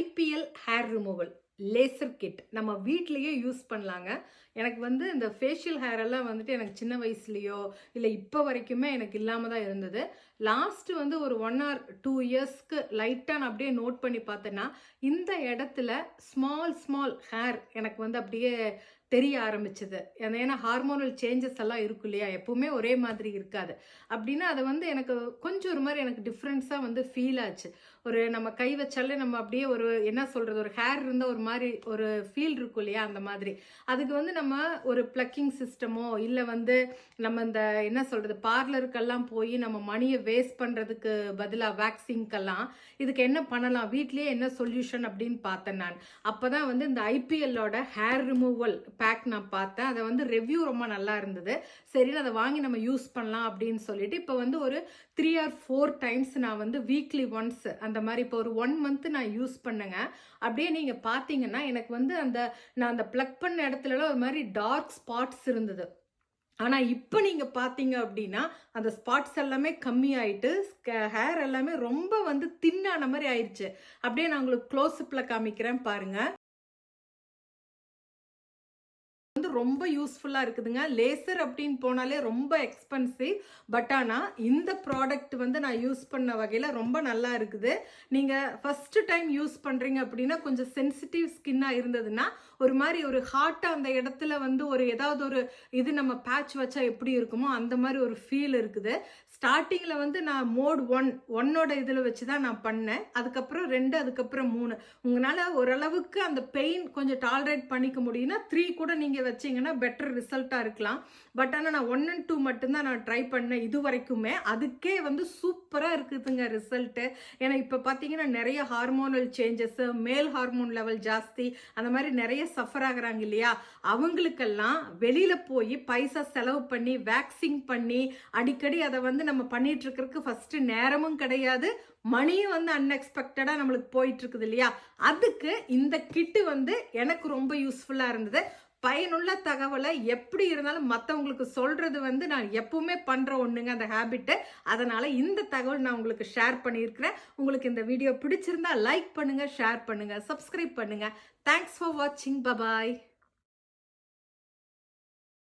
IPL hair removal laser kit நம்ம வீட்லேயே use பண்ணலாங்க. எனக்கு வந்து இந்த ஃபேஷியல் ஹேர் எல்லாம் வந்துட்டு எனக்கு சின்ன வயசுலேயோ இல்லை இப்போ வரைக்குமே எனக்கு இல்லாமல் தான் இருந்தது. லாஸ்ட்டு வந்து ஒரு 1 or 2 இயர்ஸ்க்கு லைட்டாக நான் அப்படியே நோட் பண்ணி பார்த்தேன்னா, இந்த இடத்துல ஸ்மால் ஹேர் எனக்கு வந்து அப்படியே தெரிய ஆரம்பிச்சது. ஏன்னா ஹார்மோனல் சேஞ்சஸ் எல்லாம் இருக்கும் இல்லையா, எப்பவுமே ஒரே மாதிரி இருக்காது. அப்படின்னா அதை வந்து எனக்கு கொஞ்சம் ஒரு மாதிரி எனக்கு டிஃப்ரென்ஸாக வந்து ஃபீல் ஆச்சு. ஒரு நம்ம கை வச்சாலே நம்ம அப்படியே ஒரு என்ன சொல்கிறது, ஒரு ஹேர் இருந்தால் ஒரு மாதிரி ஒரு ஃபீல் இருக்கும் இல்லையா, அந்த மாதிரி. அதுக்கு வந்து நம்ம ஒரு ப்ளக்கிங் சிஸ்டமோ இல்லை வந்து நம்ம இந்த என்ன சொல்கிறது பார்லருக்கெல்லாம் போய் நம்ம மணியை வேஸ்ட் பண்ணுறதுக்கு பதிலாக வேக்சிங்க்கெல்லாம் இதுக்கு என்ன பண்ணலாம், வீட்லேயே என்ன சொல்யூஷன் அப்படின்னு பார்த்தேன் நான். அப்போ தான் வந்து இந்த ஐபிஎல்லோட ஹேர் ரிமூவல் பேக் நான் பார்த்தேன். அதை வந்து ரிவ்யூ ரொம்ப நல்லா இருந்தது. சரி அதை வாங்கி நம்ம யூஸ் பண்ணலாம் அப்படின்னு சொல்லிட்டு இப்போ வந்து ஒரு 3 or 4 டைம்ஸ் நான் வந்து வீக்லி ஒன்ஸ் அந்த மாதிரி இப்போ ஒரு 1 month நான் யூஸ் பண்ணேங்க. அப்படியே நீங்கள் பார்த்தீங்கன்னா எனக்கு வந்து நான் அந்த ப்ளக் பண்ண இடத்துலலாம் ஒரு மாதிரி டார்க் ஸ்பாட்ஸ் இருந்தது. ஆனால் இப்போ நீங்கள் பார்த்தீங்க அப்படின்னா அந்த ஸ்பாட்ஸ் எல்லாமே கம்மியாயிட்டு ஹேர் எல்லாமே ரொம்ப வந்து தின்னான மாதிரி ஆயிடுச்சு. அப்படியே நான் உங்களுக்கு க்ளோஸ்அப்பில் காமிக்கிறேன் பாருங்கள். வந்து ரொம்ப யூஸ்ஃபுல்லாக இருக்குதுங்க. லேசர் அப்படின்னு போனாலே ரொம்ப எக்ஸ்பென்சிவ். பட் ஆனால் இந்த ப்ராடக்ட் வந்து நான் யூஸ் பண்ண வகையில் ரொம்ப நல்லா இருக்குது. நீங்கள் ஃபஸ்ட்டு டைம் யூஸ் பண்ணுறீங்க அப்படின்னா கொஞ்சம் சென்சிட்டிவ் ஸ்கின்னாக இருந்ததுன்னா ஒரு மாதிரி ஒரு ஹார்ட்டாக அந்த இடத்துல வந்து ஒரு ஏதாவது ஒரு இது நம்ம பேட்ச் வச்சா எப்படி இருக்குமோ அந்த மாதிரி ஒரு ஃபீல் இருக்குது. ஸ்டார்டிங்கில் வந்து நான் மோட் 1 இதில் வச்சு தான் நான் பண்ணேன். அதுக்கப்புறம் 2, அதுக்கப்புறம் 3. உங்களால் ஓரளவுக்கு அந்த பெயின் கொஞ்சம் டாலரேட் பண்ணிக்க முடியும்னா 3 கூட நீங்கள் வச்சிங்கன்னா பெட்டர் ரிசல்ட்டாக இருக்கலாம். பட் ஆனால் நான் 1 and 2 மட்டும்தான் நான் ட்ரை பண்ணேன் இது வரைக்குமே. அதுக்கே வந்து சூப்பராக இருக்குதுங்க ரிசல்ட்டு. ஏன்னா இப்போ பார்த்தீங்கன்னா நிறைய ஹார்மோனல் சேஞ்சஸ், மேல் ஹார்மோன் லெவல் ஜாஸ்தி, அந்த மாதிரி நிறைய சஃபர் ஆகுறாங்க இல்லையா, அவங்களுக்கெல்லாம் வெளியில் போய் பைசா செலவு பண்ணி வேக்சிங் பண்ணி அடிக்கடி அதை வந்து நம்ம பண்ணிட்டு இருக்கிறதுக்கு ஃபஸ்ட்டு நேரமும் கிடையாது, மணியும் வந்து அன்எக்ஸ்பெக்டடாக நம்மளுக்கு போயிட்டு இருக்குது இல்லையா. அதுக்கு இந்த கிட்டு வந்து எனக்கு ரொம்ப யூஸ்ஃபுல்லாக இருந்தது. பயனுள்ள தகவலை எப்படி இருந்தாலும் மற்றவங்களுக்கு சொல்கிறது வந்து நான் எப்பவுமே பண்ணுற ஒன்றுங்க அந்த ஹேபிட்டு. அதனால் இந்த தகவல் நான் உங்களுக்கு ஷேர் பண்ணியிருக்கிறேன். உங்களுக்கு இந்த வீடியோ பிடிச்சிருந்தா லைக் பண்ணுங்கள், ஷேர் பண்ணுங்கள், சப்ஸ்கிரைப் பண்ணுங்கள். தேங்க்ஸ் ஃபார் வாட்சிங். பபாய்.